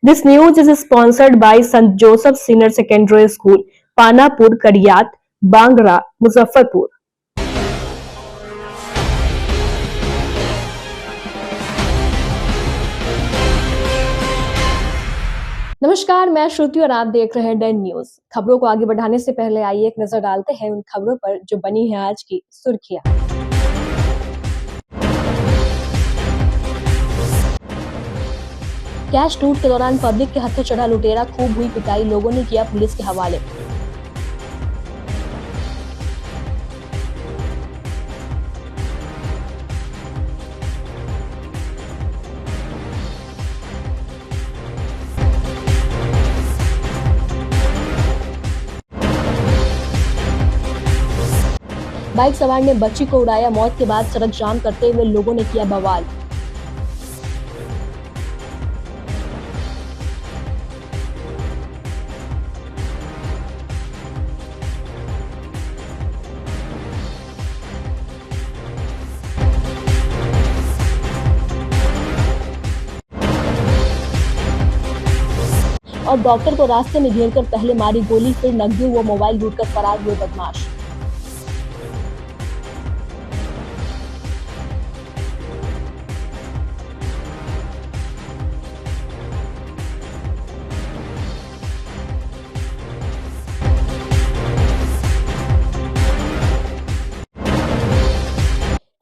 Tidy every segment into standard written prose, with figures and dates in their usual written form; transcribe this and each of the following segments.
This news is sponsored by St. Joseph Senior Secondary School, Panapur, Kariyat, Bangra, Muzaffarpur. नमस्कार, मैं श्रुति और आप देख रहे हैं डेन न्यूज। खबरों को आगे बढ़ाने से पहले आइए एक नजर डालते हैं उन खबरों पर जो बनी है आज की सुर्खियां। कैश लूट के दौरान पब्लिक के हत्थे चढ़ा लुटेरा, खूब हुई पिटाई, लोगों ने किया पुलिस के हवाले। बाइक सवार ने बच्ची को उड़ाया, मौत के बाद सड़क जाम करते हुए लोगों ने किया बवाल। और डॉक्टर को रास्ते में घेरकर पहले मारी गोली, फिर नकदी व मोबाइल लूटकर फरार हुए बदमाश।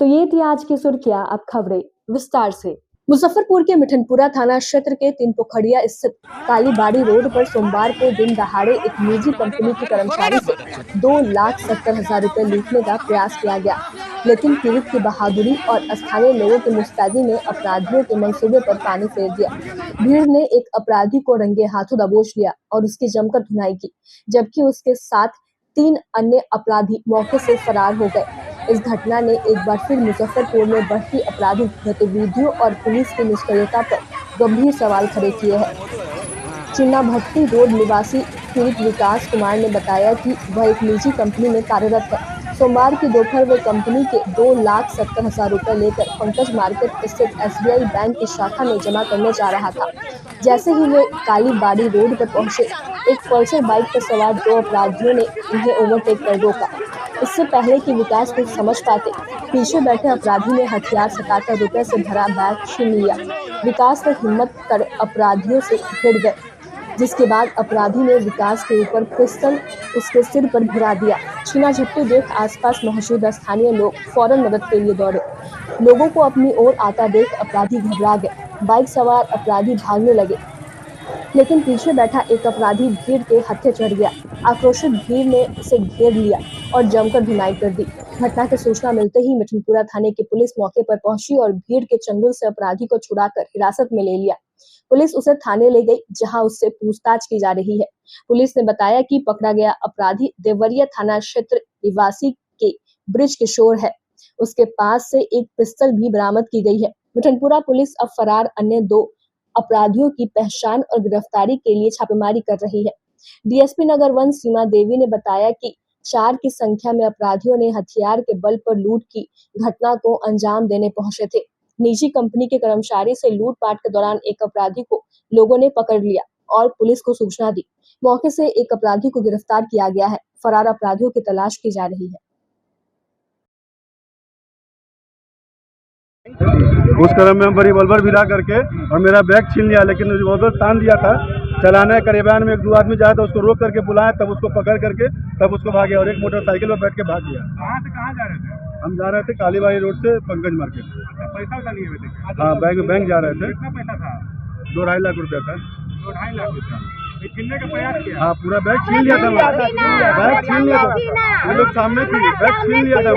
तो ये थी आज की सुर्खियां, अब खबरें विस्तार से। मुजफ्फरपुर के मिठनपुरा थाना क्षेत्र के तीन पोखरिया स्थित कालीबाड़ी रोड पर सोमवार को दिन दहाड़े एक निजी कंपनी के कर्मचारी से 2,70,000 रुपए लूटने का प्रयास किया गया, लेकिन पीड़ित की बहादुरी और स्थानीय लोगों की मुस्तैदी ने अपराधियों के मंसूबे पर पानी फेर दिया। भीड़ ने एक अपराधी को रंगे हाथों दबोच लिया और उसकी जमकर धुनाई की, जबकि उसके साथ 3 अन्य अपराधी मौके से फरार हो गए। इस घटना ने एक बार फिर मुजफ्फरपुर में बढ़ती आपराधिक गतिविधियों और पुलिस की निष्क्रियता पर गंभीर सवाल खड़े किए हैं। चिन्नाभट्टी रोड निवासी पीड़ित विकास कुमार ने बताया कि वह एक निजी कंपनी में कार्यरत है। सोमवार की दोपहर वे कंपनी के 2,70,000 रुपए लेकर पंकज मार्केट स्थित SBI बैंक की शाखा में जमा करने जा रहा था। जैसे ही वे कालीबाड़ी रोड पर पहुंचे, एक पल्सर बाइक पर सवार 2 अपराधियों ने उन्हें ओवरटेक कर रोका। इससे पहले कि विकास कुछ समझ पाते, पीछे बैठे अपराधी ने हथियार सटाकर रुपए से भरा बैग छीन लिया। विकास ने हिम्मत कर अपराधियों से भिड़ गए, जिसके बाद अपराधी ने विकास के ऊपर पिस्टल उसके सिर पर भिड़ा दिया। छीना झपटी देख आसपास मौजूद स्थानीय लोग फौरन मदद के लिए दौड़े। लोगों को अपनी ओर आता देख अपराधी घबरा गए। बाइक सवार अपराधी भागने लगे, लेकिन पीछे बैठा एक अपराधी भीड़ के हत्थे चढ़ गया। आक्रोशित भीड़ ने उसे घेर लिया और जमकर धुनाई कर दी। घटना की सूचना मिलते ही मिठनपुरा थाने की पुलिस मौके पर पहुंची और भीड़ के चंगुल से अपराधी को छुड़ाकर हिरासत में ले लिया। पुलिस उसे थाने ले गई, जहां उससे पूछताछ की जा रही है। पुलिस ने बताया कि पकड़ा गया अपराधी देवरिया थाना क्षेत्र निवासी के ब्रिज किशोर है। उसके पास से एक पिस्तौल भी बरामद की गई है। मिठनपुरा पुलिस अब फरार अन्य 2 अपराधियों की पहचान और गिरफ्तारी के लिए छापेमारी कर रही है। डीएसपी नगर 1 सीमा देवी ने बताया कि 4 की संख्या में अपराधियों ने हथियार के बल पर लूट की घटना को अंजाम देने पहुंचे थे। निजी कंपनी के कर्मचारी से लूटपाट के दौरान एक अपराधी को लोगों ने पकड़ लिया और पुलिस को सूचना दी। मौके से एक अपराधी को गिरफ्तार किया गया है। फरार अपराधियों की तलाश की जा रही है। उस क्रम में बड़ी रिवॉल्वर भिड़ा करके और मेरा बैग छीन लिया, लेकिन रिवॉल्वर तान दिया था। चलाने करीबन में एक 2 आदमी जाया था, उसको रोक करके बुलाया, तब उसको पकड़ करके तब उसको भागे और एक मोटरसाइकिल पर बैठ के भाग गया। कहाँ से कहाँ जा रहे थे? हम जा रहे थे कालीबाड़ी रोड से पंकज मार्केट। अच्छा, पैसा लिए हुए थे? हाँ, बैंक जा रहे थे। कितना पैसा था? 2-2.5 लाख रुपया था। 2-2.5 लाख रुपया छीनने का प्रयास किया? हाँ, पूरा बैग छीन लिया था। बैग छीन लिया था, ये लोग सामने थी। बैग छीन लिया था,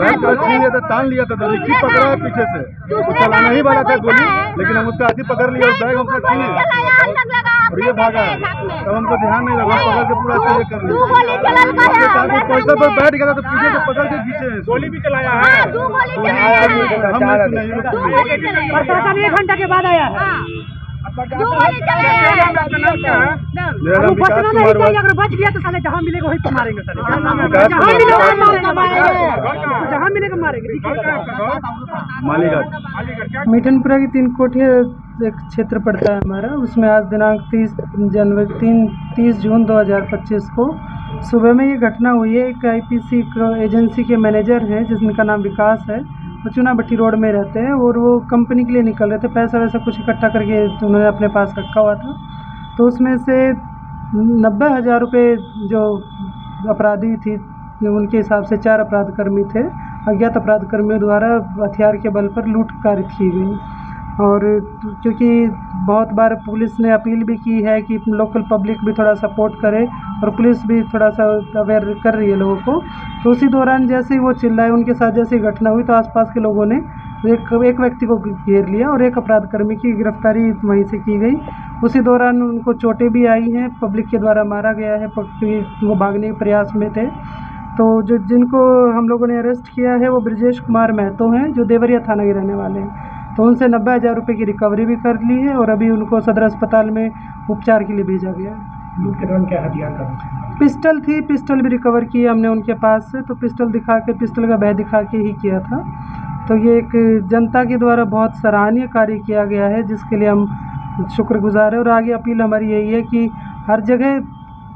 बैग पूरा छीन लिया था, तान लिया था। तो रिक्की पकड़ा है पीछे से, वो चलाना ही वाला था गोली, लेकिन हम उसका हाथी पकड़ लिया और बैग हमको छीने और ये भागा। तब हमको ध्यान नहीं लगा, पकड़ के पूरा चेक कर लिया। पैसा पर बैठ गया था तो पीछे से पकड़ के खींचे। गोली भी चलाया है? हम 1 घंटा के बाद आया है। आपका नाम क्या है? मेरा नाम विकास कुमार हुआ। अगर बच गया तो साले जहाँ मिलेगा वहीं पे मारेंगे साले। विकास जहाँ कुमार मिलेगा हुआ। वहीं मारेंगे, जहाँ मिलेगा मारेंगे। घर का आपका गाँव? मालीगढ़। अलीगढ़ क्या? मिठनपुरा की 3 कोठिया एक क्षेत्र पड़ता है हमारा। उसमें आज दिनांक 30 जून 2025 को सुबह में ये घटना हुई है। एक आईपीसी एजेंसी के मैनेजर हैं जिनका नाम विकास है, वो चुनाभट्टी रोड में रहते हैं और वो कंपनी के लिए निकल रहे थे। पैसा वैसा कुछ इकट्ठा करके उन्होंने अपने पास रखा हुआ था, तो उसमें से 90,000 रुपये जो अपराधी थी उनके हिसाब से 4 अपराधकर्मी थे, अज्ञात अपराधकर्मियों द्वारा हथियार के बल पर लूट कारित की गई। और क्योंकि बहुत बार पुलिस ने अपील भी की है कि लोकल पब्लिक भी थोड़ा सपोर्ट करे और पुलिस भी थोड़ा सा अवेयर कर रही है लोगों को, तो उसी दौरान जैसे ही वो चिल्लाए, उनके साथ जैसे ही घटना हुई तो आसपास के लोगों ने एक व्यक्ति को घेर लिया और एक अपराधकर्मी की गिरफ्तारी वहीं से की गई। उसी दौरान उनको चोटें भी आई हैं, पब्लिक के द्वारा मारा गया है क्योंकि वो भागने के प्रयास में थे। तो जिनको हम लोगों ने अरेस्ट किया है वो ब्रजेश कुमार महतो हैं, जो देवरिया थाना के रहने वाले हैं। तो उनसे 90,000 रुपये की रिकवरी भी कर ली है और अभी उनको सदर अस्पताल में उपचार के लिए भेजा गया है। लूट के दौरान क्या हथियार था? पिस्टल थी, पिस्टल भी रिकवर की हमने उनके पास से। तो पिस्टल का भय दिखा के ही किया था। तो ये एक जनता के द्वारा बहुत सराहनीय कार्य किया गया है, जिसके लिए हम शुक्रगुजार हैं। और आगे अपील हमारी यही है कि हर जगह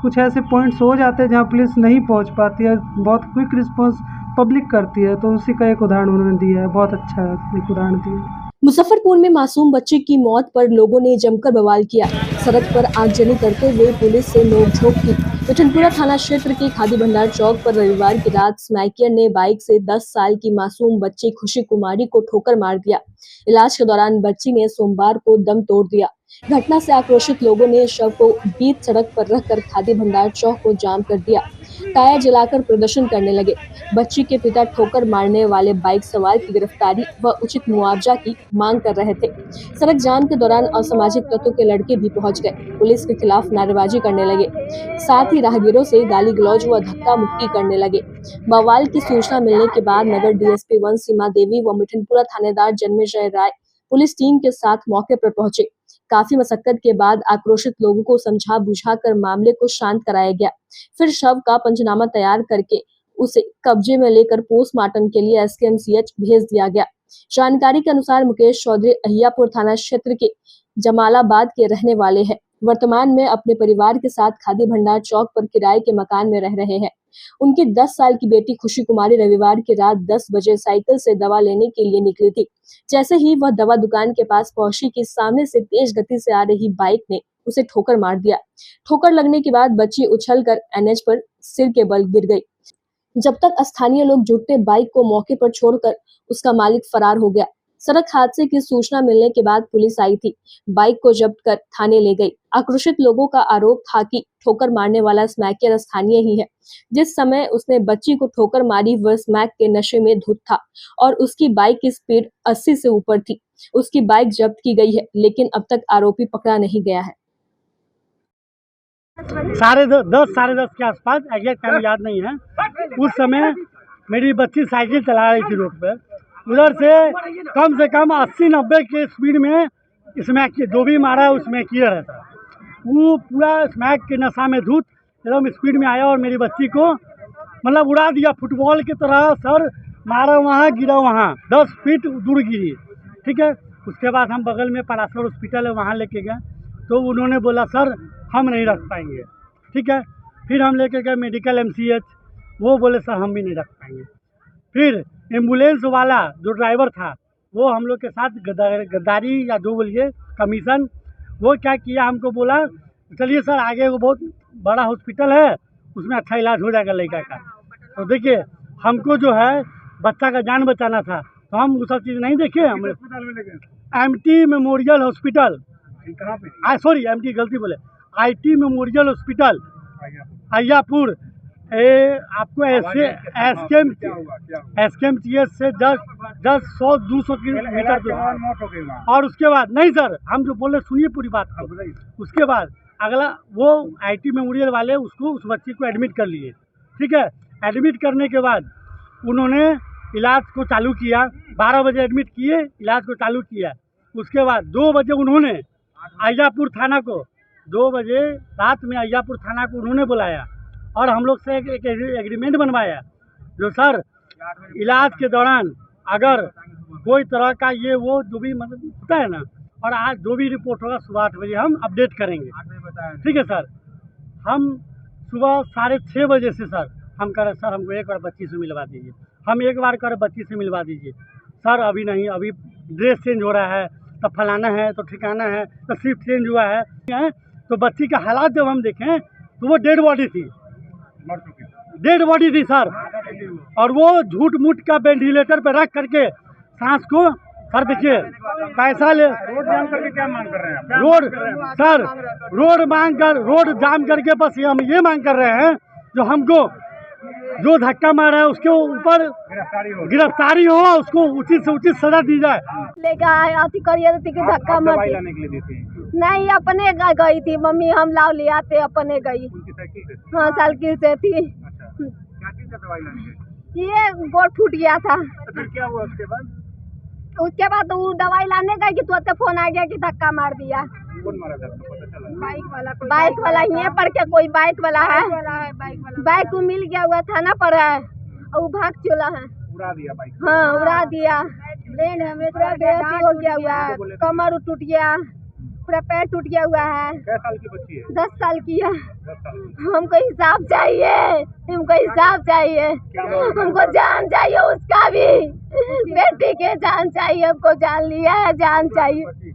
कुछ ऐसे पॉइंट्स हो जाते हैं जहाँ पुलिस नहीं पहुँच पाती है, बहुत क्विक रिस्पॉन्स पब्लिक करती है, तो उसी का एक उदाहरण उन्होंने दिया है। बहुत अच्छा एक उदाहरण दिया है। मुजफ्फरपुर में मासूम बच्चे की मौत पर लोगों ने जमकर बवाल किया। सड़क पर आगजनी करते हुए पुलिस से नोकझोंक की। मिठनपुरा थाना क्षेत्र के खादी भंडार चौक पर रविवार की रात स्मैकियर ने बाइक से 10 साल की मासूम बच्ची खुशी कुमारी को ठोकर मार दिया। इलाज के दौरान बच्ची ने सोमवार को दम तोड़ दिया। घटना से आक्रोशित लोगों ने शव को बीच सड़क पर रखकर खादी भंडार चौक को जाम कर दिया। टायर जलाकर प्रदर्शन करने लगे। बच्ची के पिता ठोकर मारने वाले बाइक सवार की गिरफ्तारी व उचित मुआवजा की मांग कर रहे थे। सड़क जाम के दौरान असामाजिक तत्वों के लड़के भी पहुंच गए, पुलिस के खिलाफ नारेबाजी करने लगे, साथ ही राहगीरों से गाली गलौज व धक्का मुक्की करने लगे। बवाल की सूचना मिलने के बाद नगर डीएसपी 1 सीमा देवी व मिठनपुरा थानेदार जन्मेजय राय पुलिस टीम के साथ मौके पर पहुंचे। काफी मशक्कत के बाद आक्रोशित लोगों को समझा बुझाकर मामले को शांत कराया गया। फिर शव का पंचनामा तैयार करके उसे कब्जे में लेकर पोस्टमार्टम के लिए एसकेएमसीएच भेज दिया गया। जानकारी के अनुसार मुकेश चौधरी अहियापुर थाना क्षेत्र के जमालाबाद के रहने वाले हैं। वर्तमान में अपने परिवार के साथ खादी भंडार चौक पर किराए के मकान में रह रहे हैं। उनकी 10 साल की बेटी खुशी कुमारी रविवार की रात 10 बजे साइकिल से दवा लेने के लिए निकली थी। जैसे ही वह दवा दुकान के पास पहुंची कि सामने से तेज गति से आ रही बाइक ने उसे ठोकर मार दिया। ठोकर लगने के बाद बच्ची उछलकर एनएच पर सिर के बल गिर गई। जब तक स्थानीय लोग जुटते बाइक को मौके पर छोड़कर उसका मालिक फरार हो गया। सड़क हादसे की सूचना मिलने के बाद पुलिस आई थी, बाइक को जब्त कर थाने ले गई। आक्रोशित लोगों का आरोप था कि ठोकर मारने वाला स्मैकियर स्थानीय ही है। जिस समय उसने बच्ची को ठोकर मारी वह स्मैक के नशे में धुत था और उसकी बाइक की स्पीड 80 से ऊपर थी। उसकी बाइक जब्त की गई है, लेकिन अब तक आरोपी पकड़ा नहीं गया है। 10:30 के आसपास, एग्जैक्ट टाइम याद नहीं है। उस समय मेरी बच्ची साइकिल चला रही थी रोड पे, उधर से कम 80-90 के स्पीड में स्मैक जो भी मारा है उसमें किया रहता है। वो पूरा स्मैक के नशा में धुत एकदम स्पीड में आया और मेरी बच्ची को मतलब उड़ा दिया फुटबॉल की तरह। सर मारा वहाँ, गिरा वहाँ, 10 फीट दूर गिरी। ठीक है, उसके बाद हम बगल में परासर हॉस्पिटल है वहाँ लेके गए, तो उन्होंने बोला सर हम नहीं रख पाएंगे। ठीक है, फिर हम लेके गए मेडिकल MCH, वो बोले सर हम भी नहीं रख पाएंगे। फिर एम्बुलेंस वाला जो ड्राइवर था वो हम लोग के साथ गद्दारी या जो बोलिए कमीशन, वो क्या किया, हमको बोला चलिए सर आगे वो बहुत बड़ा हॉस्पिटल है उसमें अच्छा इलाज हो जाएगा लड़का का। तो देखिए हमको जो है बच्चा का जान बचाना था, तो हम वो सब चीज़ नहीं देखे। हम MT memorial hospital, sorry MT गलती बोले, IT मेमोरियल हॉस्पिटल अहियापुर, आपको SKMCH से 100-200 किलोमीटर दूर। और उसके बाद नहीं सर, हम जो बोल रहे सुनिए पूरी बात को। उसके बाद अगला वो IT मेमोरियल वाले उसको उस बच्ची को एडमिट कर लिए। ठीक है, एडमिट करने के बाद उन्होंने इलाज को चालू किया। 12 बजे एडमिट किए, इलाज को चालू किया। उसके बाद 2 बजे उन्होंने अहियापुर थाना को 2 बजे रात में अय्यापुर थाना को उन्होंने बुलाया और हम लोग से एक एग्रीमेंट बनवाया, जो सर इलाज के दौरान अगर कोई तरह का ये वो जो भी मतलब होता है ना, और आज जो भी रिपोर्ट होगा सुबह 8 बजे हम अपडेट करेंगे। ठीक है सर। हम सुबह 6:30 बजे से सर हम कह रहे सर हमको एक बार बच्ची से मिलवा दीजिए, हम एक बार कह रहे बच्ची से मिलवा दीजिए। सर अभी नहीं, अभी ड्रेस चेंज हो रहा है, तो फलाना है, तो ठिकाना है, तो शिफ्ट चेंज हुआ है। तो बच्ची का हालात जब हम देखें तो वो डेड बॉडी थी, सर। और वो झूठ मूठ का वेंटिलेटर पर रख करके सांस को, सर देखिए पैसा ले, रोड जाम करके क्या मांग कर रहे हैं आप? रोड जाम करके बस हम ये मांग कर रहे हैं, जो हमको जो धक्का मारा है उसके ऊपर गिरफ्तारी हो, उसको उचित से उचित सजा दी जाए। लेके अथी करिए कि धक्का मार दवाई लाने के लिए देते हैं? नहीं, अपने गई थी मम्मी, हम लाओ ले आते, अपने गई। उनकी साइकिल से? हाँ, साइकिल से थी। अच्छा, क्या चीज का दवाई लाने गए? ये गोड़ फूट गया था। तो फिर क्या हुआ उसके बाद? उसके बाद वो दवाई लाने गई कि तुरंत फोन आ गया कि धक्का मार दिया। कौन मारा था आपको पता चला? बाइक वाला यहाँ पर के कोई बाइक वाला है, बाइक को मिल गया हुआ थाना पर है और वो भाग चला है। उड़ा दिया बाइक? हाँ, उड़ा दिया। पूरा बेहोशी हो गया हुआ है, कमर टूट गया, पूरा पैर टूट गया हुआ है। कै साल की बच्ची है? 10 साल की है। 10 साल की। हमको हिसाब चाहिए, हमको जान चाहिए, उसका भी बेटी के जान चाहिए, हमको जान लिया है, जान चाहिए।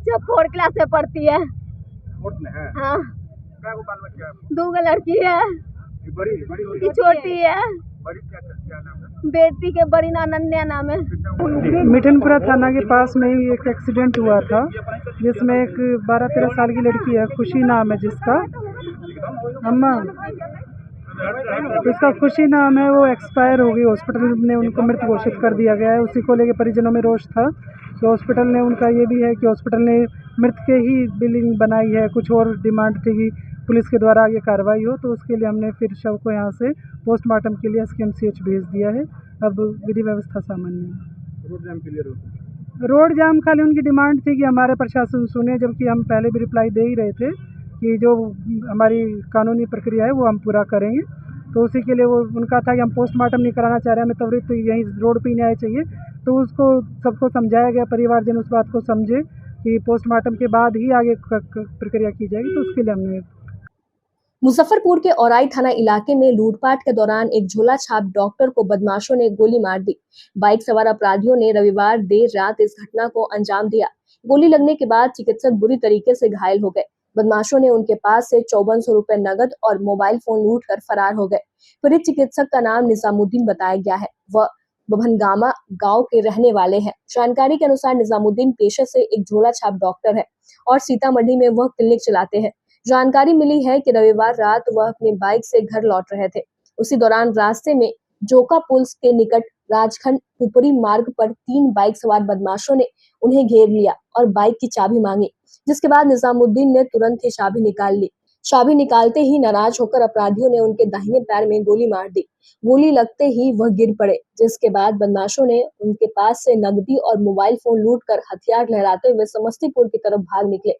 जो 4 क्लास में पढ़ती है। कोर्ट में है? हाँ, क्या को बाल बच्चा है? 2 लड़की है, ये बड़ी होगी? की छोटी है, बड़ी क्या नाम है? बेटी के बड़ी अनन्या नाम है। मिठनपुरा थाना के पास में ही एक एक्सीडेंट हुआ था, जिसमें एक 12-13 साल की लड़की है, खुशी नाम है जिसका, अम्मा उसका खुशी नाम है, वो एक्सपायर हो गई। हॉस्पिटल ने उनको मृत घोषित कर दिया गया है। उसी को लेकर परिजनों में रोष था, तो हॉस्पिटल ने, उनका ये भी है कि हॉस्पिटल ने मृत के ही बिलिंग बनाई है। कुछ और डिमांड थी कि पुलिस के द्वारा आगे कार्रवाई हो, तो उसके लिए हमने फिर शव को यहाँ से पोस्टमार्टम के लिए SKMCH भेज दिया है। अब विधि व्यवस्था सामान्य है। रोड जाम क्लियर हो? रोड जाम खाली उनकी डिमांड थी कि हमारे प्रशासन सुने, जबकि हम पहले भी रिप्लाई दे ही रहे थे कि जो हमारी कानूनी प्रक्रिया है वो हम पूरा करेंगे। तो उसी के लिए वो उनका था कि हम पोस्टमार्टम नहीं कराना चाह रहे, हमें त्वरित यहीं रोड पे न्याय चाहिए। तो उसको सबको समझाया गया, परिवारजन उस बात को समझे कि पोस्टमार्टम के बाद ही आगे प्रक्रिया की जाएगी। तो उसके लिए हमने मुजफ्फरपुर के औराई थाना इलाके में लूटपाट के दौरान एक झोला छाप डॉक्टर को बदमाशों ने गोली मार दी। बाइक सवार अपराधियों ने रविवार देर रात इस घटना को अंजाम दिया। गोली लगने के बाद चिकित्सक बुरी तरीके से घायल हो गए। बदमाशों ने उनके पास से 5400 रुपए नगद और मोबाइल फोन लूट कर फरार हो गए। पीड़ित चिकित्सक का नाम निजामुद्दीन बताया गया है। वह बभनगामा गांव के रहने वाले हैं। जानकारी के अनुसार निजामुद्दीन पेशे से एक झोला छाप डॉक्टर है और सीतामढ़ी में वह क्लिनिक चलाते हैं। जानकारी मिली है कि रविवार रात वह अपनी बाइक से घर लौट रहे थे। उसी दौरान रास्ते में जोका पुल के निकट राजखंड पुपरी मार्ग पर 3 बाइक सवार बदमाशों ने उन्हें घेर लिया और बाइक की चाबी मांगी, जिसके बाद निजामुद्दीन ने तुरंत ही चाबी निकाल ली। चाबी निकालते ही नाराज होकर अपराधियों ने उनके दाहिने पैर में गोली मार दी। गोली लगते ही वह गिर पड़े, जिसके बाद बदमाशों ने उनके पास से नकदी और मोबाइल फोन लूटकर हथियार लहराते हुए समस्तीपुर की तरफ भाग निकले।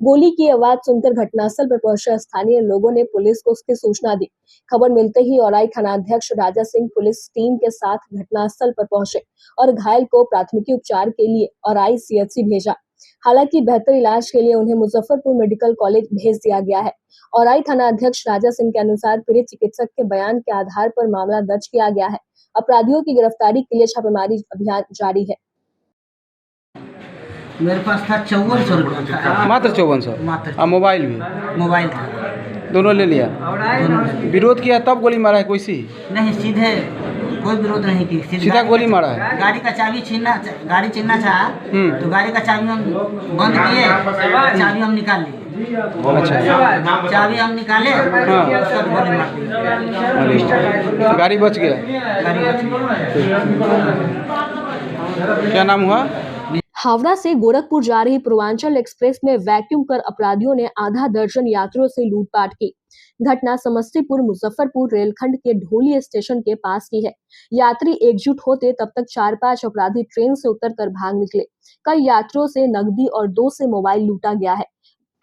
गोली की आवाज सुनकर घटनास्थल पर पहुंचे स्थानीय लोगों ने पुलिस को उसकी सूचना दी। खबर मिलते ही औराई थानाध्यक्ष राजा सिंह पुलिस टीम के साथ घटनास्थल पर पहुंचे और घायल को प्राथमिक उपचार के लिए औराई CHC भेजा। हालांकि बेहतर इलाज के लिए उन्हें मुजफ्फरपुर मेडिकल कॉलेज भेज दिया गया है। औराई थानाध्यक्ष राजा सिंह के अनुसार पीड़ित चिकित्सक के बयान के आधार पर मामला दर्ज किया गया है। अपराधियों की गिरफ्तारी के लिए छापेमारी अभियान जारी है। मेरे पास था 5400 रुपया था। मात्र 5400? मात्र। और मोबाइल भी? मोबाइल था। दोनों ले लिया? विरोध किया तब गोली मारा है कोई सी? नहीं, सीधे कोई विरोध नहीं की, सीधा गोली मारा है। गाड़ी का चाबी गाड़ी छीनना चाहा, तो गाड़ी का चाबी हम बंद किए, चाबी हम निकाल लिए। अच्छा, चाबी हम निकाले, उसका गोली मार दिया। गाड़ी बच गया? गाड़ी बच गया। क्या नाम हुआ? हावड़ा से गोरखपुर जा रही पूर्वांचल एक्सप्रेस में वैक्यूम कर अपराधियों ने आधा दर्जन यात्रियों से लूटपाट की। घटना समस्तीपुर मुजफ्फरपुर रेलखंड के ढोली स्टेशन के पास की है। यात्री एकजुट होते तब तक 4-5 अपराधी ट्रेन से उतरकर भाग निकले। कई यात्रियों से नकदी और 2 से मोबाइल लूटा गया है।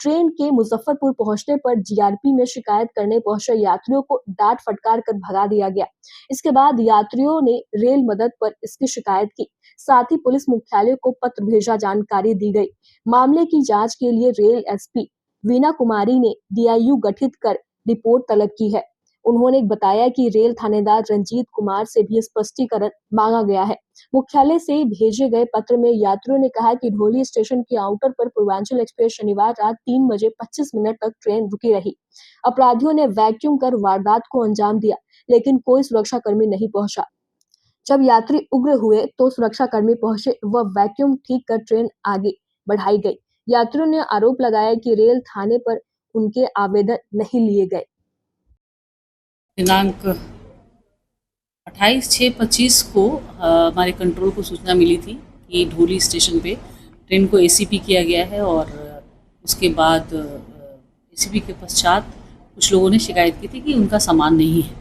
ट्रेन के मुजफ्फरपुर पहुंचने पर जीआरपी में शिकायत करने पहुंचे यात्रियों को डांट फटकार कर भगा दिया गया। इसके बाद यात्रियों ने रेल मदद पर इसकी शिकायत की, साथ ही पुलिस मुख्यालय को पत्र भेजा, जानकारी दी गई। मामले की जांच के लिए रेल एसपी वीना कुमारी ने डीआईयू गठित कर रिपोर्ट तलब की है। उन्होंने बताया कि रेल थानेदार रंजीत कुमार से भी स्पष्टीकरण मांगा गया है। मुख्यालय से भेजे गए पत्र में यात्रियों ने कहा कि ढोली स्टेशन के आउटर पर पूर्वांचल एक्सप्रेस शनिवार रात 3 बजे 25 मिनट तक ट्रेन रुकी रही। अपराधियों ने वैक्यूम कर वारदात को अंजाम दिया, लेकिन कोई सुरक्षाकर्मी नहीं पहुंचा। जब यात्री उग्र हुए तो सुरक्षाकर्मी पहुंचे व वैक्यूम ठीक कर ट्रेन आगे बढ़ाई गई। यात्रियों ने आरोप लगाया कि रेल थाने पर उनके आवेदन नहीं लिए गए। दिनांक 28/6/25 को हमारे कंट्रोल को सूचना मिली थी कि ढोली स्टेशन पे ट्रेन को एसीपी किया गया है और उसके बाद एसीपी के पश्चात कुछ लोगों ने शिकायत की थी कि उनका सामान नहीं है।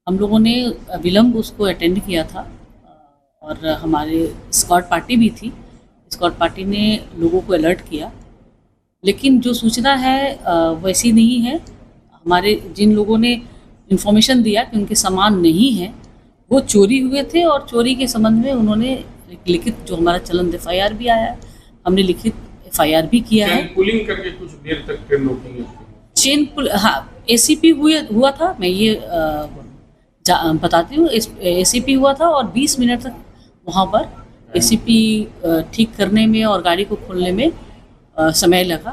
हम लोगों ने विलम्ब उसको अटेंड किया था और हमारे स्कॉट पार्टी भी थी। स्कॉट पार्टी ने लोगों को अलर्ट किया, लेकिन जो सूचना है वैसी नहीं है। हमारे जिन लोगों ने इन्फॉर्मेशन दिया कि उनके सामान नहीं है, वो चोरी हुए थे और चोरी के संबंध में उन्होंने लिखित, जो हमारा चलन FIR भी आया है, हमने लिखित FIR भी किया है। पुलिंग करके कुछ देर तक ट्रेन रोकेंगे। चेन पुल, हाँ, एसीपी हुआ था। मैं ये बताती हूँ, एसीपी हुआ था और 20 मिनट तक वहाँ पर एसीपी ठीक करने में और गाड़ी को खोलने में समय लगा,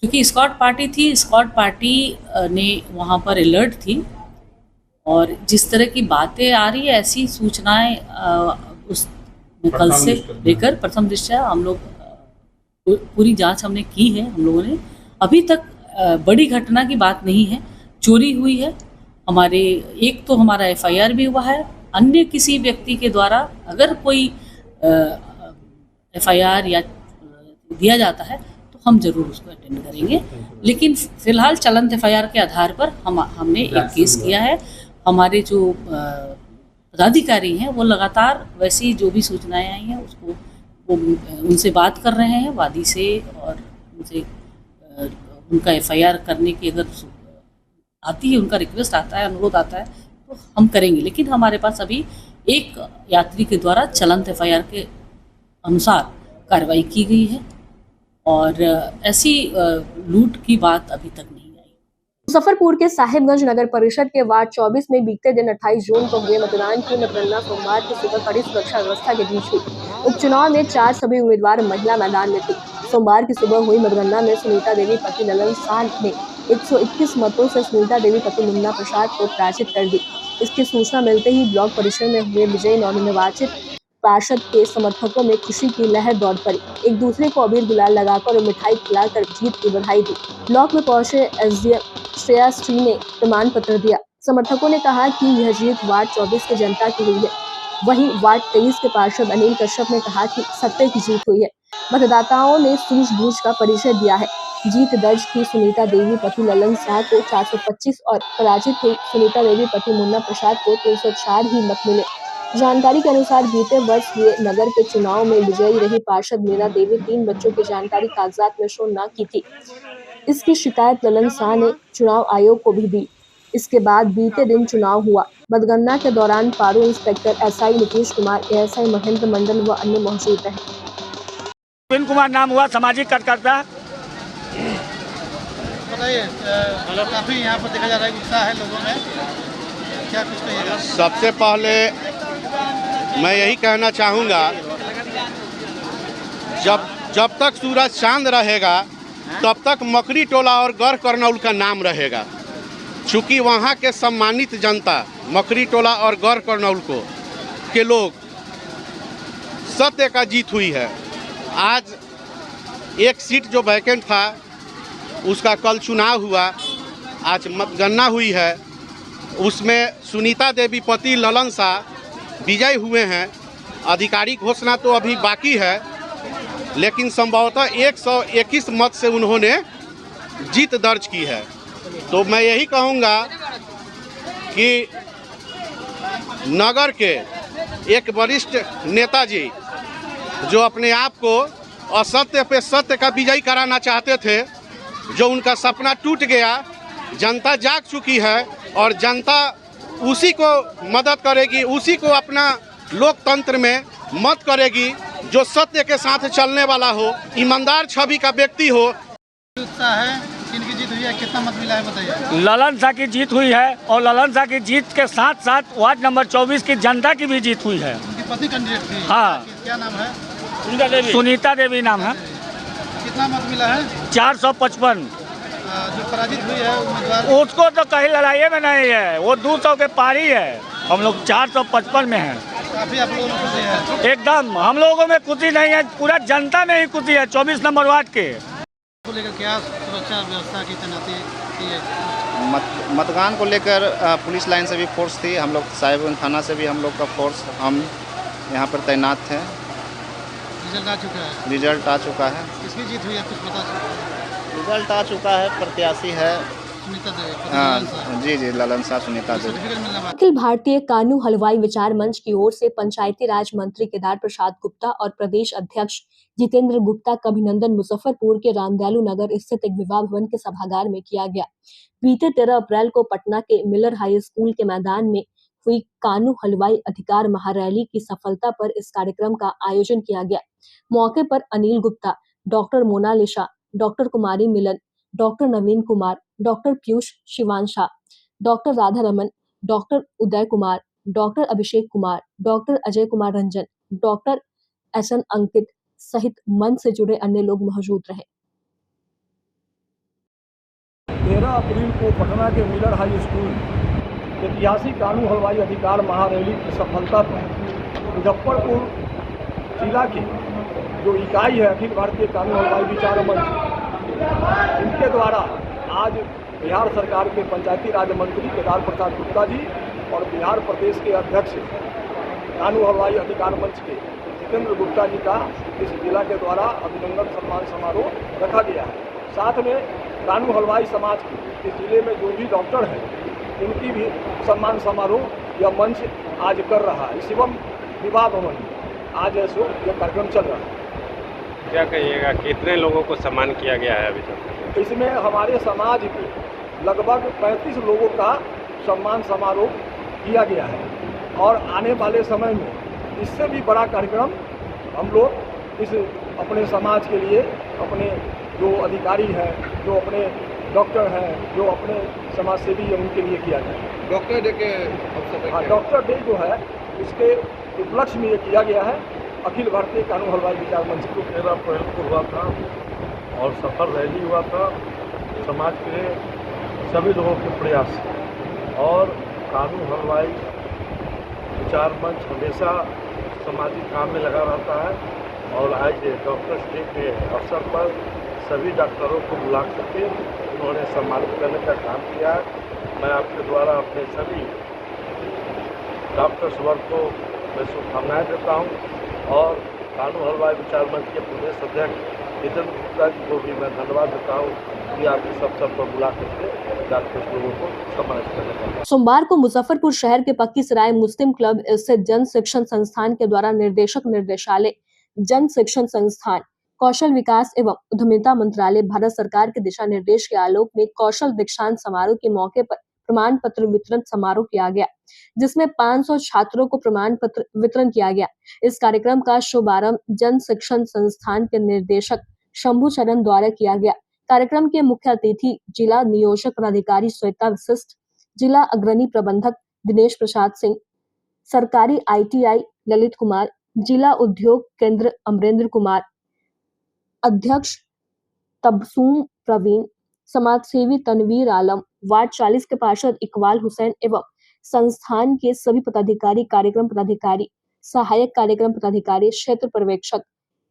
क्योंकि स्कॉट पार्टी थी। स्कॉट पार्टी ने वहाँ पर अलर्ट थी और जिस तरह की बातें आ रही है, ऐसी सूचनाएं उस कल से लेकर प्रथम दृष्टया हम लोग पूरी जांच हमने की है। हम लोगों ने अभी तक बड़ी घटना की बात नहीं है, चोरी हुई है। हमारे एक तो हमारा FIR भी हुआ है। अन्य किसी व्यक्ति के द्वारा अगर कोई FIR या दिया जाता है तो हम जरूर उसको अटेंड करेंगे, लेकिन फिलहाल चलन FIR के आधार पर हमने एक केस किया है। हमारे जो पदाधिकारी हैं वो लगातार वैसी जो भी सूचनाएं आई हैं उसको वो उनसे बात कर रहे हैं, वादी से, और उनसे उनका FIR करने की अगर आती है, उनका रिक्वेस्ट आता है, अनुरोध आता है तो हम करेंगे। लेकिन हमारे पास अभी एक यात्री के द्वारा चलन FIR के अनुसार कार्रवाई की गई है और ऐसी लूट की बात अभी तक नहीं आई। मुजफ्फरपुर के साहिबगंज नगर परिषद के वार्ड 24 में बीते दिन 28 जून को हुए मतदान की मतगणना सोमवार की सुबह कड़ी सुरक्षा व्यवस्था के बीच हुई। उपचुनाव में 4 सभी उम्मीदवार महिला मैदान में थी। सोमवार की सुबह हुई मतगणना में सुनीता देवी पति ललन शाह ने 121 मतों से सुनीता देवी पति मुन्ना प्रसाद को पराजित कर दी। इसकी सूचना मिलते ही ब्लॉक परिसर में हुए विजयी नवनिर्वाचित पार्षद के समर्थकों में खुशी की लहर दौड़ पड़ी। एक दूसरे को अबीर गुलाल लगाकर और मिठाई खिलाकर जीत की बधाई दी। ब्लॉक में पहुंचे SDM श्रेया श्री ने प्रमाण पत्र दिया। समर्थकों ने कहा कि यह जीत वार्ड 24 की जनता की हुई है। वहीं वार्ड 23 के पार्षद अनिल कश्यप ने कहा कि सत्य की जीत हुई है। मतदाताओं ने सूझबूझ का परिचय दिया है। जीत दर्ज की सुनीता देवी पति ललन शाह को 425 और पराजित हुई सुनीता देवी पति मुन्ना प्रसाद को 304 ही मत मिले। जानकारी के अनुसार बीते वर्ष हुए नगर के चुनाव में विजयी रही पार्षद मीना देवी 3 बच्चों की जानकारी कागजात में शो न की थी। इसकी शिकायत ललन शाह ने चुनाव आयोग को भी दी। इसके बाद बीते दिन चुनाव हुआ। मतगणना के दौरान Paru inspector SI Nitish Kumar, ASI Mahendra Mandal व अन्य मौजूद रहे। विपिन कुमार नाम हुआ, सामाजिक कार्यकर्ता। बताइए, काफी यहाँ पर देखा जा रहा है उत्साह है लोगों में, क्या कुछ कहिएगा? सबसे पहले मैं यही कहना चाहूँगा, जब तक सूरज चांद रहेगा तब तक मकरी टोला और गढ़ करनौल का नाम रहेगा। चूँकि वहाँ के सम्मानित जनता मकरी टोला और गढ़ करनौल के लोग सत्य का जीत हुई है। आज एक सीट जो वैकेंट था उसका कल चुनाव हुआ, आज मतगणना हुई है। उसमें सुनीता देवी पति ललन शाह विजय हुए हैं। आधिकारिक घोषणा तो अभी बाकी है, लेकिन संभवतः 121 मत से उन्होंने जीत दर्ज की है। तो मैं यही कहूँगा कि नगर के एक वरिष्ठ नेताजी जो अपने आप को असत्य पे सत्य का विजय कराना चाहते थे। जो उनका सपना टूट गया, जनता जाग चुकी है और जनता उसी को मदद करेगी, उसी को अपना लोकतंत्र में मत करेगी जो सत्य के साथ चलने वाला हो, ईमानदार छवि का व्यक्ति हो। उत्साह है, किनकी जीत हुई है, कितना मत मिला है बताइए। ललन शाह की जीत हुई है और ललन शाह की जीत के साथ साथ वार्ड नंबर 24 की जनता की भी जीत हुई है। उनकी पत्नी कैंडिडेट थी। हाँ। क्या नाम है? सुनीता देवी नाम है। कितना मत मिला है? 455। जो पराजित हुई है उम्मीदवार, उसको तो कहीं लड़ाई में नहीं है, वो 200 के पार ही है। हम लोग 455 में हैं। काफी आप लोगों में खुशी है। एकदम हम लोगों में खुशी नहीं है, पूरा जनता में ही खुशी है। 24 नंबर वार्ड के को लेकर क्या सुरक्षा व्यवस्था की तैनाती की है? मतदान को लेकर पुलिस लाइन से भी फोर्स थी, हम लोग साहिबगंज थाना से भी हम लोग का फोर्स हम यहाँ पर तैनात थे। रिजल्ट आ चुका है? रिजल्ट आ चुका है। किसकी जीत हुई है कुछ पता चला? रिजल्ट आ चुका है, प्रत्याशी है सुनीता देवी। हाँ जी, ललन शाह सुनीता देवी। सर्टिफिकेट मिलने वाला। अखिल भारतीय कानू हलवाई विचार मंच की ओर से पंचायती राज मंत्री केदार प्रसाद गुप्ता और प्रदेश अध्यक्ष जितेंद्र गुप्ता का अभिनंदन मुजफ्फरपुर के रामदयालु नगर स्थित एक विवाह भवन के सभागार में किया गया। बीते 13 अप्रैल को पटना के मिलर हाई स्कूल के मैदान में हुई कानू हलवाई अधिकार महारैली की सफलता पर इस कार्यक्रम का आयोजन किया गया। मौके पर Anil Gupta, doctor Monalisa, doctor Kumari Milan, doctor Naveen Kumar, doctor Piyush Shivansha, doctor Radha Raman, doctor Uday Kumar, doctor Abhishek Kumar, doctor Ajay Kumar Ranjan, doctor SN Ankit सहित मंच से जुड़े अन्य लोग मौजूद रहे। 13 अप्रैल को पटना के मिलर हाई स्कूल ऐतिहासिक कानू हलवाई अधिकार महारैली की सफलता पर मुजफ्फरपुर जिला की जो इकाई है अखिल भारतीय कानू हलवाई विचार मंच, इनके द्वारा आज बिहार सरकार के पंचायती राज मंत्री केदार प्रसाद गुप्ता जी और बिहार प्रदेश के अध्यक्ष कानू हलवाई अधिकार मंच के जितेंद्र गुप्ता जी का इस जिला के द्वारा अभिनंदन सम्मान समारोह रखा गया है। साथ में कानू हलवाई समाज के इस जिले में जो भी डॉक्टर हैं उनकी भी सम्मान समारोह यह मंच आज कर रहा है। शिवम विवाह भवन में आज ऐसो यह कार्यक्रम चल रहा है। क्या कहिएगा, कितने लोगों को सम्मान किया गया है अभी तक? इसमें हमारे समाज के लगभग 35 लोगों का सम्मान समारोह किया गया है और आने वाले समय में इससे भी बड़ा कार्यक्रम हम लोग इस अपने समाज के लिए अपने जो अधिकारी हैं, जो अपने डॉक्टर हैं, जो अपने समाज सेवी हैं, उनके लिए किया जाए। डॉक्टर डे के अवसर पर हाँ, डॉक्टर डे जो है उसके उपलक्ष्य में ये किया गया है। अखिल भारतीय कानू हलवाई विचार मंच को 13 अप्रैल को हुआ था और सफल रैली हुआ था समाज के सभी लोगों के प्रयास से। और कानू हलवाई विचार मंच हमेशा सामाजिक काम में लगा रहता है और आज डॉक्टर्स डे के अवसर पर सभी डॉक्टरों को बुला करके उन्होंने सम्मानित करने का काम किया है। मैं आपके द्वारा अपने सभी डॉक्टर्स वर्ग को मैं शुभकामनाएँ देता हूँ और कानू हलवाई विचार मंच के प्रदेश अध्यक्ष जितेंद्र गुप्ता जी को भी मैं धन्यवाद देता हूँ कि आप इस अवसर पर बुला करके डॉक्टर्स लोगों को सम्मानित करने का। सोमवार को मुजफ्फरपुर शहर के पक्की सराय मुस्लिम क्लब स्थित जन शिक्षण संस्थान के द्वारा निर्देशक निर्देशालय जन शिक्षण संस्थान कौशल विकास एवं उद्यमिता मंत्रालय भारत सरकार के दिशा निर्देश के आलोक में कौशल दीक्षांत समारोह के मौके पर प्रमाण पत्र वितरण समारोह किया गया, जिसमें 500 छात्रों को प्रमाण पत्र वितरण किया गया। इस कार्यक्रम का शुभारंभ जन शिक्षण संस्थान के निर्देशक शंभू चरण द्वारा किया गया। कार्यक्रम के मुख्य अतिथि जिला नियोजक पदाधिकारी श्वेता वशिष्ठ, जिला अग्रणी प्रबंधक दिनेश प्रसाद सिंह, सरकारी ITI ललित कुमार, जिला उद्योग केंद्र अमरेंद्र कुमार, अध्यक्ष तबसूम प्रवीण, समाजसेवी तनवीर आलम, वार्ड 40 के पार्षद इकबाल हुसैन एवं संस्थान के सभी पदाधिकारी, कार्यक्रम पदाधिकारी, सहायक कार्यक्रम पदाधिकारी, क्षेत्र पर्यवेक्षक,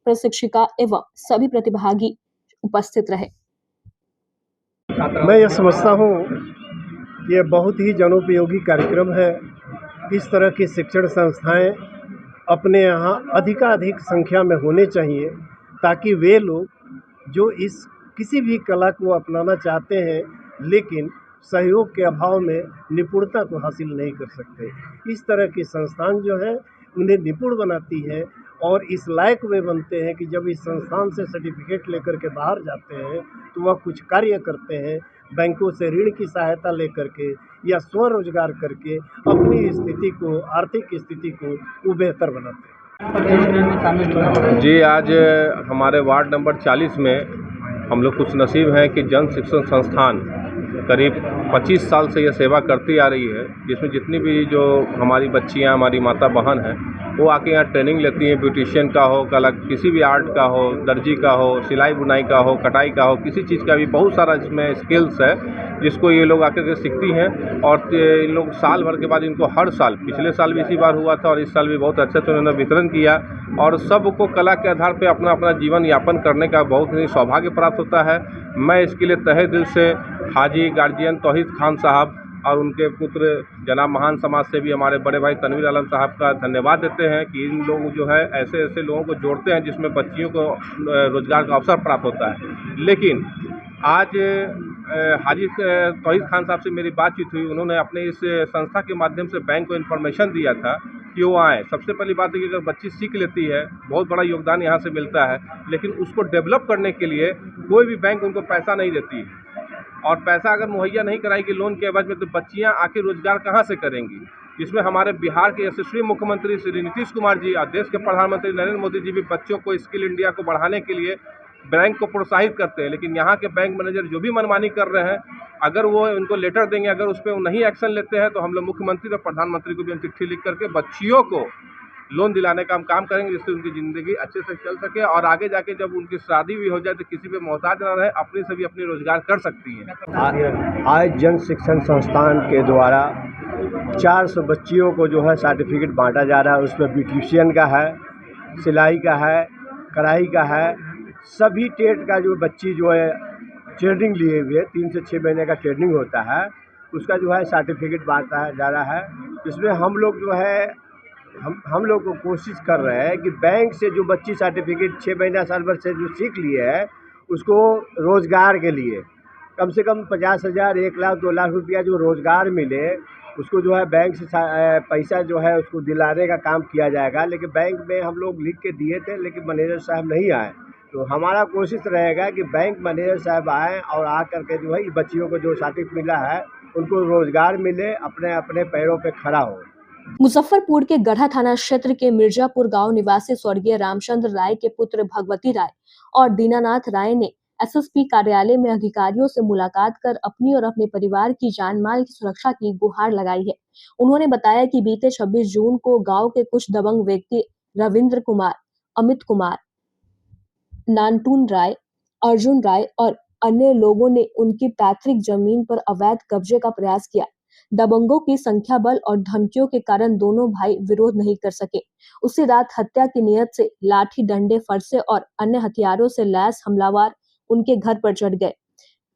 प्रशिक्षिका एवं सभी प्रतिभागी उपस्थित रहे। मैं यह समझता हूँ कि यह बहुत ही जनोपयोगी कार्यक्रम है। इस तरह की शिक्षण संस्थाएं अपने यहाँ अधिकाधिक संख्या में होने चाहिए ताकि वे लोग जो इस किसी भी कला को अपनाना चाहते हैं लेकिन सहयोग के अभाव में निपुणता को हासिल नहीं कर सकते, इस तरह की संस्थान जो है उन्हें निपुण बनाती है और इस लायक वे बनते हैं कि जब इस संस्थान से सर्टिफिकेट लेकर के बाहर जाते हैं तो वह कुछ कार्य करते हैं, बैंकों से ऋण की सहायता लेकर के या स्वरोजगार करके अपनी स्थिति को, आर्थिक स्थिति को वो बेहतर बनाते हैं। जी, आज हमारे वार्ड नंबर 40 में हम लोग खुश नसीब हैं कि जन शिक्षण संस्थान करीब 25 साल से ये सेवा करती आ रही है, जिसमें जितनी भी जो हमारी बच्चियां, हमारी माता बहन हैं, वो आके यहाँ ट्रेनिंग लेती हैं। ब्यूटिशियन का हो, कला, किसी भी आर्ट का हो, दर्जी का हो, सिलाई बुनाई का हो, कटाई का हो, किसी चीज़ का भी बहुत सारा इसमें स्किल्स है जिसको ये लोग आकर के सीखती हैं। और इन लोग साल भर के बाद इनको हर साल, पिछले साल भी इसी बार हुआ था और इस साल भी बहुत अच्छे से उन्होंने वितरण किया और सबको कला के आधार पर अपना अपना जीवन यापन करने का बहुत ही सौभाग्य प्राप्त होता है। मैं इसके लिए तहे दिल से हाजी गार्जियन तौहीद खान साहब और उनके पुत्र जनाब महान समाज सेवी हमारे बड़े भाई तनवीर आलम साहब का धन्यवाद देते हैं कि इन लोग जो है ऐसे ऐसे लोगों को जोड़ते हैं जिसमें बच्चियों को रोजगार का अवसर प्राप्त होता है। लेकिन आज हाजी तौहीद खान साहब से मेरी बातचीत हुई, उन्होंने अपने इस संस्था के माध्यम से बैंक को इन्फॉर्मेशन दिया था कि वो आएँ। सबसे पहली बात है कि अगर बच्ची सीख लेती है, बहुत बड़ा योगदान यहाँ से मिलता है, लेकिन उसको डेवलप करने के लिए कोई भी बैंक उनको पैसा नहीं देती है और पैसा अगर मुहैया नहीं कराएगी लोन के एवज में तो बच्चियां आके रोजगार कहां से करेंगी। इसमें हमारे बिहार के यशस्वी मुख्यमंत्री श्री नीतीश कुमार जी और देश के प्रधानमंत्री नरेंद्र मोदी जी भी बच्चों को स्किल इंडिया को बढ़ाने के लिए बैंक को प्रोत्साहित करते हैं। लेकिन यहाँ के बैंक मैनेजर जो भी मनमानी कर रहे हैं, अगर वो उनको लेटर देंगे, अगर उस पर नहीं एक्शन लेते हैं तो हम लोग मुख्यमंत्री और प्रधानमंत्री को भी हम चिट्ठी लिख करके बच्चियों को लोन दिलाने का हम काम करेंगे, जिससे उनकी ज़िंदगी अच्छे से चल सके और आगे जाके जब उनकी शादी भी हो जाए तो किसी पे मोहताज ना रहे, अपने से भी अपनी रोजगार कर सकती हैं। आज जन शिक्षण संस्थान के द्वारा 400 बच्चियों को जो है सर्टिफिकेट बांटा जा रहा है। उसमें ब्यूटिशियन का है, सिलाई का है, कढ़ाई का है, सभी ट्रेड का जो बच्ची जो है ट्रेनिंग लिए हुए 3 से 6 महीने का ट्रेनिंग होता है, उसका जो है सर्टिफिकेट बांटा जा रहा है। इसमें हम लोग जो है हम लोग को कोशिश कर रहे हैं कि बैंक से जो बच्ची सर्टिफिकेट 6 महीना साल भर से जो सीख लिए है उसको रोज़गार के लिए कम से कम 50,000, 1 लाख, 2 लाख रुपया जो रोज़गार मिले उसको जो है बैंक से पैसा जो है उसको दिलाने का काम किया जाएगा। लेकिन बैंक में हम लोग लिख के दिए थे लेकिन मैनेजर साहब नहीं आए, तो हमारा कोशिश रहेगा कि बैंक मैनेजर साहब आएँ और आ करके जो है बच्चियों को जो सर्टिफिकेट मिला है उनको रोज़गार मिले, अपने अपने पैरों पर खड़ा हो। मुजफ्फरपुर के गढ़ा थाना क्षेत्र के मिर्जापुर गांव निवासी स्वर्गीय रामचंद्र राय के पुत्र भगवती राय और दीनानाथ राय ने एसएसपी कार्यालय में अधिकारियों से मुलाकात कर अपनी और अपने परिवार की जान माल की सुरक्षा की गुहार लगाई है। उन्होंने बताया कि बीते 26 जून को गांव के कुछ दबंग व्यक्ति रविंद्र कुमार, अमित कुमार, नानटून राय, अर्जुन राय और अन्य लोगों ने उनकी पैतृक जमीन पर अवैध कब्जे का प्रयास किया। दबंगों की संख्या बल और धमकियों के कारण दोनों भाई विरोध नहीं कर सके। उसी रात हत्या की नियत से लाठी, डंडे, फरसे और अन्य हथियारों से लैस हमलावर उनके घर पर चढ़ गए।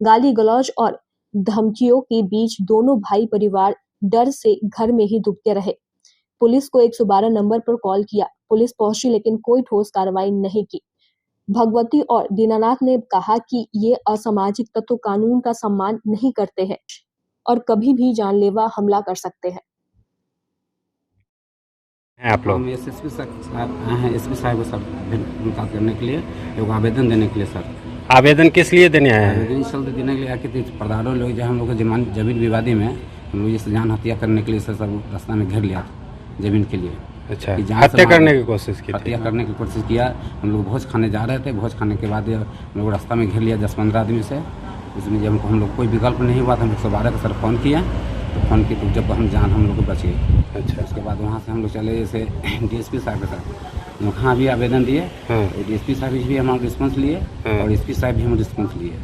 गाली गलौज और धमकियों के बीच दोनों भाई परिवार डर से घर में ही दुबके रहे। पुलिस को 112 नंबर पर कॉल किया। पुलिस पहुंची लेकिन कोई ठोस कार्रवाई नहीं की। भगवती और दीनानाथ ने कहा कि ये असामाजिक तत्व कानून का सम्मान नहीं करते हैं और कभी भी जानलेवा हमला कर सकते हैं। आप लोग एसएसपी साहब आए हैं, एसपी साहब को सर मुलाकात करने के लिए, एक आवेदन देने के लिए। सर आवेदन किस लिए देने आए हैं? आवेदन इस चलते देने के लिए कि प्रधानों लोग जो हम लोग जमीन विवादी में हम लोग इस जान हत्या करने के लिए सर सब रास्ता में घेर लिया जमीन के लिए। अच्छा, हत्या करने की कोशिश की? हत्या करने की कोशिश किया। हम लोग भोज खाने जा रहे थे, भोज खाने के बाद हम लोग रास्ता में घेर लिया 10-15 आदमी से। उसमें जब हम लोग कोई विकल्प नहीं हुआ तो हम 112 का सर फ़ोन किया, तो फ़ोन की तो जब हम जान हम लोग बच गए। अच्छा, उसके बाद वहाँ से हम लोग चले जैसे डीएसपी साहब के साथ वहाँ भी आवेदन दिए। डीएसपी साहब भी हमारा रिस्पॉन्स लिए और एसपी साहब भी हम रिस्पॉन्स लिए।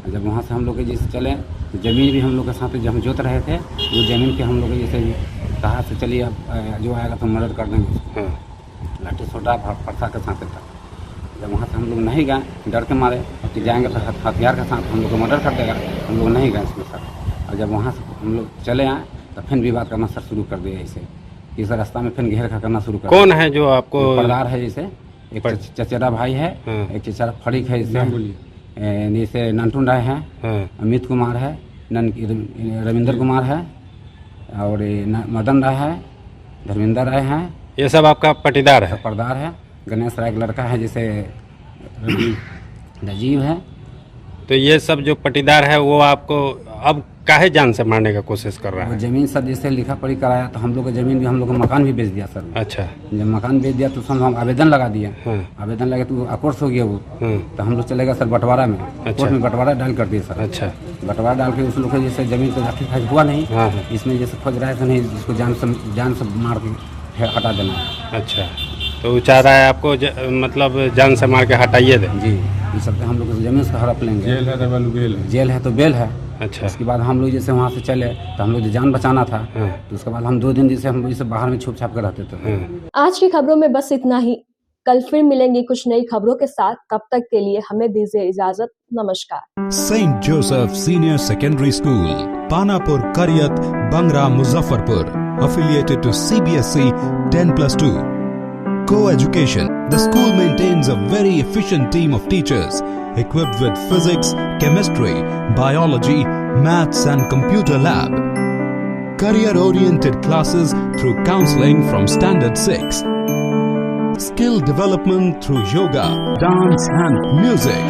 जब वहाँ से हम लोग जैसे चले तो ज़मीन भी हम लोग के साथ जब हम जोत रहे थे वो ज़मीन के हम लोग जैसे कहा से चलिए अब जो आएगा तो मर्डर कर देंगे, लाठी छोटा फरसा के साथ था। जब वहाँ से हम लोग नहीं गए डर के मारे कि जाएंगे तो हथियार के साथ हम लोग को मर्डर कर देगा, हम लोग नहीं गए इसमें सर। और जब वहाँ से हम लोग चले आए तो फिर विवाद करना सर शुरू कर दिया। ऐसे इस रास्ता में फिर घेर करना शुरू कर। कौन है जो आपको? परदार है, जैसे एक चचेरा भाई है, एक चचेरा फरीक है, जैसे नानटून राय है, अमित कुमार है, रविंद्र कुमार है और मदन राय है, धर्मेंद्र राय है। ये सब आपका पटीदार है? परदार है। गणेश राय का लड़का है, जैसे राजीव है। तो ये सब जो पटीदार है वो आपको अब काहे जान से मारने का कोशिश कर रहा है? ज़मीन सर जैसे लिखा पढ़ी कराया तो हम लोग को ज़मीन भी, हम लोग को मकान भी बेच दिया सर। अच्छा। जब मकान बेच दिया तो सर हम आवेदन लगा दिया। आवेदन लगा तो अकोर्स हो गया वो। तो हम लोग चले गए सर बंटवारा में। कोर्ट में बंटवारा डाल कर दिए सर। अच्छा। बंटवारा डाल के उस लोग को जैसे ज़मीन को जाति हुआ नहीं, इसमें जैसे खोज रहा है नहीं, जिसको जान से मार के हटा देना। अच्छा, तो वो चाह रहा है आपको मतलब जान से मार के हटाइए दे। जी, इस सब हम लोग ज़मीन से हड़प लेंगे। जेल है तो बेल है। जेल है तो बेल है। अच्छा। उसके बाद हम लोग जैसे वहाँ से चले तो हम लोग जान बचाना था, तो उसके बाद हम 2 दिन जैसे हम जैसे बाहर में छुप छाप कर रहते थे। आज की खबरों में बस इतना ही। कल फिर मिलेंगे कुछ नई खबरों के साथ। तब तक के लिए हमें दीजिए इजाजत। नमस्कार। Saint Joseph senior secondary school, Panapur, Kariyat, Bangra, Muzaffarpur, affiliated to CBSE 10+2. Co-education. The school maintains a very efficient team of teachers equipped with physics, chemistry, biology, maths and computer lab. Career-oriented classes through counseling from Standard 6. Skill development through yoga, dance and music.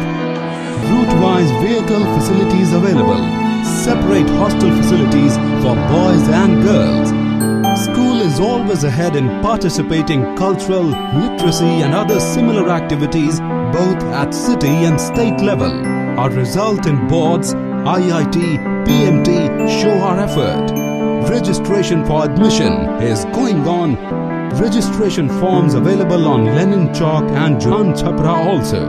Route-wise vehicle facilities available. Separate hostel facilities for boys and girls. School is always ahead in participating cultural, literacy and other similar activities both at city and state level. Our result in boards, IIT, PMT show our effort. Registration for admission is going on. Registration forms available on Lenin Chalk and John Chapra also.